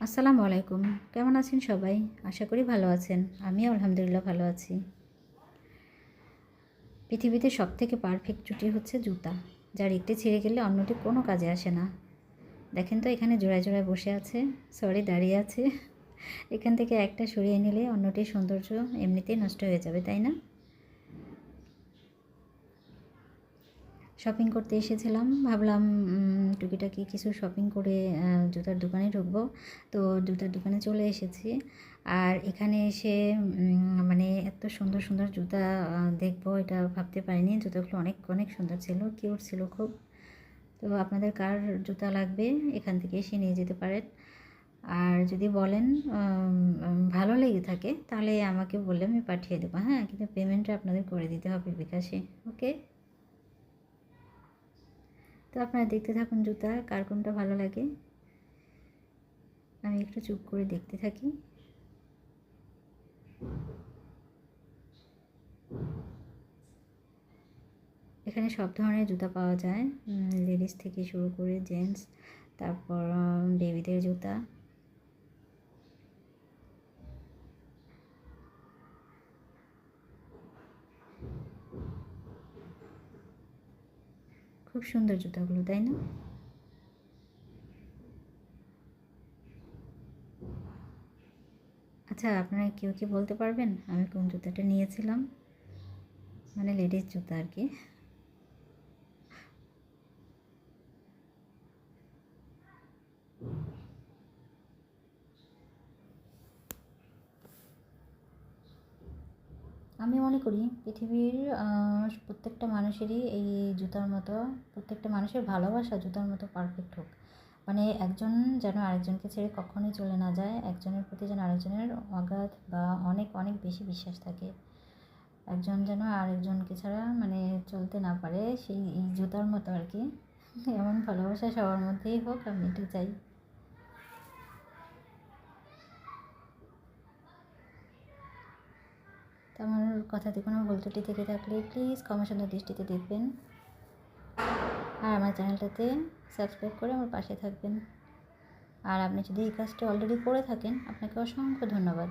আসসালামু আলাইকুম। কেমন আছেন সবাই? আশা করি ভালো আছেন। আমিও আলহামদুলিল্লাহ ভালো আছি। পৃথিবীতে সবথেকে পারফেক্ট জুটি হচ্ছে জুতা, যার একটি ছিঁড়ে গেলে অন্যটি কোনো কাজে আসে না। দেখেন তো এখানে জোড়ায় জোড়ায় বসে আছে, দাঁড়িয়ে আছে। এখান থেকে একটা সরিয়ে নিলে অন্যটির সৌন্দর্য এমনিতেই নষ্ট হয়ে যাবে, তাই না? শপিং করতে এসেছিলাম, ভাবলাম টুকিটাকি কিছু শপিং করে জুতার দোকানে ঢুকবো। তো জুতার দোকানে চলে এসেছি। আর এখানে এসে মানে এত সুন্দর সুন্দর জুতা দেখবো এটা ভাবতে পারিনি। জুতাগুলো অনেক অনেক সুন্দর ছিল, কিউট ছিল খুব। তো আপনাদের কার জুতা লাগবে এখান থেকে এসে নিয়ে যেতে পারেন। আর যদি বলেন ভালো লেগে থাকে তাহলে আমাকে বললে আমি পাঠিয়ে দেবো, হ্যাঁ? কিন্তু পেমেন্টটা আপনাদের করে দিতে হবে বিকাশে, ওকে? তো আপনারা দেখতে থাকুন জুতা, কার কোনটা ভালো লাগে। আমি একটু চুপ করে দেখতে থাকি। এখানে সব ধরনের জুতা পাওয়া যায়, লেডিস থেকে শুরু করে জেন্টস, তারপর বেবিদের জুতা। খুব সুন্দর জুতাগুলো, তাই না? আচ্ছা, আপনারা কেউ কি বলতে পারবেন আমি কোন জুতাটা নিয়েছিলাম? মানে লেডিস জুতা আর কি। আমি মনে করি পৃথিবীর প্রত্যেকটা মানুষেরই এই জুতার মতো, প্রত্যেকটা মানুষের ভালোবাসা জুতার মতো পারফেক্ট হোক। মানে একজন যেন আরেকজনকে ছেড়ে কখনোই চলে না যায়, একজনের প্রতি যেন আরেকজনের অগাধ বা অনেক অনেক বেশি বিশ্বাস থাকে। একজন যেন আরেকজনকে ছাড়া মানে চলতে না পারে, সেই এই জুতার মতো আর কি। এমন ভালোবাসা সবার মধ্যেই হোক, আমি এটা চাই। তো আমার কথাতে কোনো ভুল ত্রুটি থেকে থাকলে প্লিজ ক্ষমা সুন্দর দৃষ্টিতে দেখবেন। আর আমার চ্যানেলটাতে সাবস্ক্রাইব করে আমার পাশে থাকবেন। আর আপনি যদি এই কাজটি অলরেডি করে থাকেন, আপনাকে অসংখ্য ধন্যবাদ।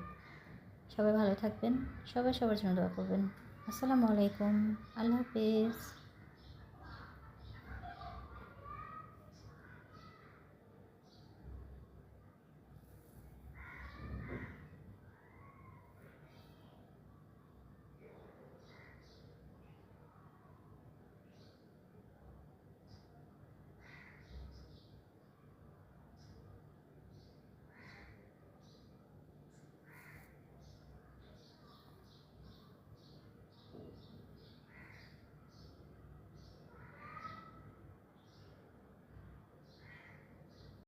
সবাই ভালো থাকবেন, সবাই সবার জন্য দোয়া করবেন। আসসালামু আলাইকুম, আল্লাহ হাফেজ।